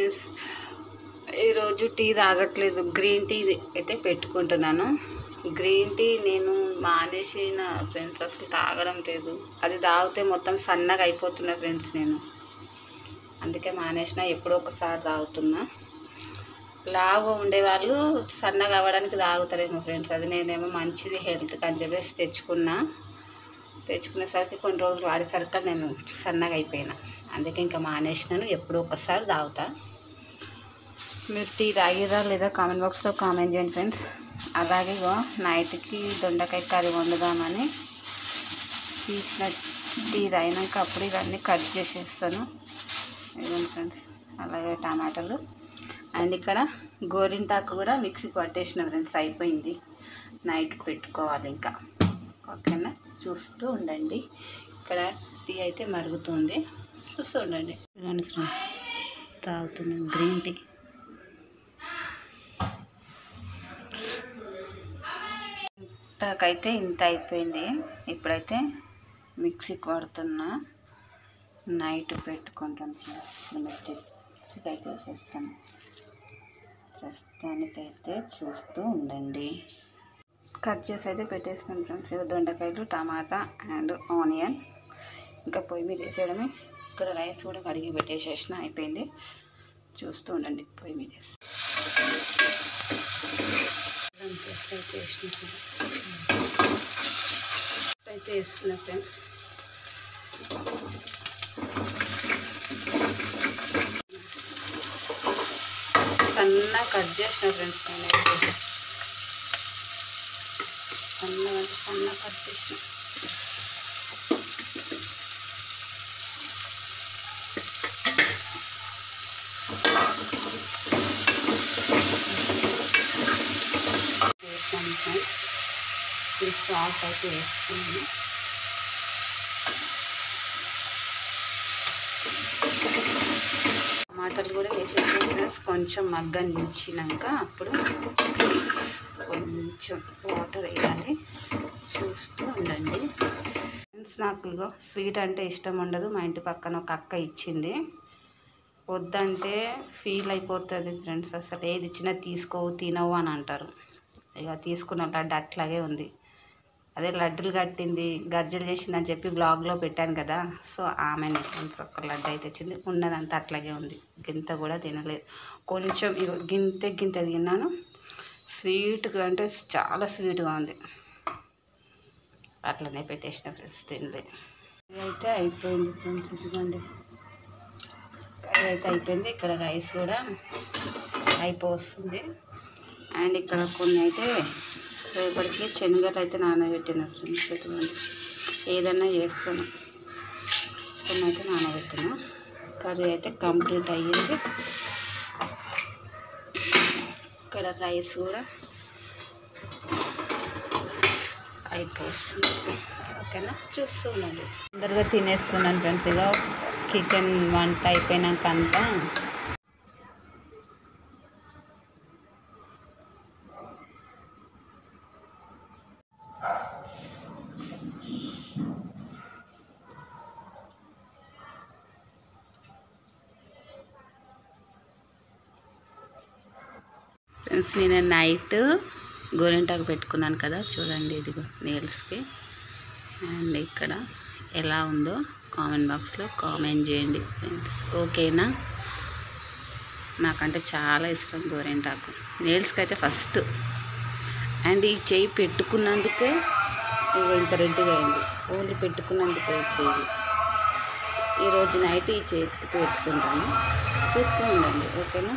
Friends, ఈరోజు tea తాగట్లేదు, green tea అయితే పెట్టుకుంటున్నాను. గ్రీన్ టీ నేను మానేసిన ఫ్రెండ్స్, అసలు తాగడం లేదు. అది తాగితే మొత్తం సన్నగా అయిపోతున్నా ఫ్రెండ్స్ నేను, అందుకే మానేసిన. ఎప్పుడో ఒకసారి తాగుతున్నా. లావుగా ఉండేవాళ్ళు సన్నగా అవ్వడానికి తాగుతారేమో ఫ్రెండ్స్, అది నేనేమో మంచిది హెల్త్కి అని చెప్పేసి తెచ్చుకునేసరికి కొన్ని రోజులు వాడేసరికి నేను సన్నగా అయిపోయినా, అందుకే ఇంకా మానేసినాను. ఎప్పుడో ఒకసారి తాగుతా. మీరు టీ తాగిరా లేదా కామెంట్ బాక్స్లో కామెంట్ చేయండి ఫ్రెండ్స్. అలాగే నైట్కి దొండకాయ కర్రీ వండుదామని తీసిన టీ తాగినాక అప్పుడు ఇవన్నీ కట్ చేసేస్తాను. ఇవ్వండి ఫ్రెండ్స్. అలాగే టమాటాలు అండ్ ఇక్కడ గోరింటాకు కూడా మిక్సీకి పట్టేసిన ఫ్రెండ్స్, అయిపోయింది. నైట్ పెట్టుకోవాలి ఇంకా. ఓకేనా, చూస్తూ ఉండండి. ఇక్కడ టీ అయితే మరుగుతుంది, చూస్తూ ఉండండి. ఇవ్వండి ఫ్రెండ్స్, తాగుతున్నాను గ్రీన్ టీ. అయితే ఇంత అయిపోయింది. ఇప్పుడైతే మిక్సీకి పడుతున్నా, నైట్ పెట్టుకుంటాను ఫ్రెండ్స్. మిక్సీకి అయితే చేస్తాను. ప్రస్తుతానికైతే చూస్తూ ఉండండి. కట్ చేసి అయితే పెట్టేస్తాను ఫ్రెండ్స్. దొండకాయలు, టమాటా అండ్ ఆనియన్ ఇంకా పొయ్యి మీద వేసేయడమే. ఇక్కడ రైస్ కూడా కడిగి పెట్టేసేసిన, అయిపోయింది. చూస్తూ ఉండండి. పొయ్యి మీద అయితే వేస్తున్నా ఫ్రెండ్స్. సన్నగా కట్ చేసిన ఫ్రెండ్స్, నేనైతే సన్నగా కట్ చేసిన. వేసాను ఫ్రెండ్స్. ఇది సాల్ట్ అయితే వేసుకున్నాను. టమాటాలు కూడా వేసేసాను ఫ్రెండ్స్. కొంచెం మగ్గనించినాక అప్పుడు కొంచెం వాటర్ వేయాలి. చూస్తూ ఉండండి ఫ్రెండ్స్. నాకు ఇగో స్వీట్ అంటే ఇష్టం ఉండదు. మా ఇంటి పక్కన ఒక అక్క ఇచ్చింది, వద్దంటే ఫీల్ అయిపోతుంది ఫ్రెండ్స్. అసలు ఏది ఇచ్చినా తీసుకోవు, తినవు అని అంటారు. ఇక తీసుకున్న లడ్డు అట్లాగే ఉంది. అదే లడ్డులు కట్టింది, గర్జలు చేసిందని చెప్పి బ్లాగ్లో పెట్టాను కదా, సో ఆమెనే ఫ్రెండ్స్ ఒక లడ్డు అయితే ఇచ్చింది. ఉన్నదంతా అట్లాగే ఉంది. గింత కూడా తినలేదు. కొంచెం గింత తిన్నాను. స్వీట్గా అంటే చాలా స్వీట్గా ఉంది. అట్లనే పెట్టేసిన ఫ్రెండ్స్, తినలే. అయితే అయిపోయింది ఫ్రెండ్స్. ఇదిగోండి, కర్రీ అయితే అయిపోయింది. ఇక్కడ రైస్ కూడా అయిపోతుంది. అండ్ ఇక్కడ కొన్ని అయితే రేపటికి శనగలు అయితే నానబెట్టిన ఫ్రెండ్స్. ఇదిగోండి, ఏదన్నా చేస్తాను. కొన్ని అయితే నానబెట్టిన. కర్రీ అయితే కంప్లీట్ అయ్యింది. ఇక్కడ రైస్ కూడా అయిపోతుంది. ఓకేనా, చూస్తున్నాను. తొందరగా తినేస్తున్నాను ఫ్రెండ్స్. ఇక కిచెన్ వంట అయిపోయినాక అంతా ఫ్రెండ్స్, నేను నైట్ గోరింటాకు పెట్టుకున్నాను కదా, చూడండి. ఇదిగో నెయిల్స్కి. అండ్ ఇక్కడ ఎలా ఉందో కామెంట్ బాక్స్లో కామెంట్ చేయండి ఫ్రెండ్స్. ఓకేనా, నాకంటే చాలా ఇష్టం గోరింటాకు. నెయిల్స్కి అయితే ఫస్ట్. అండ్ ఈ చెయ్యి పెట్టుకున్నందుకే ఇంత రెడ్డిగా అయింది. ఓన్లీ పెట్టుకున్నందుకే చెయ్యి. ఈరోజు నైట్ ఈ చేతికి పెట్టుకుంటాను. చూస్తూ ఉండండి. ఓకేనా.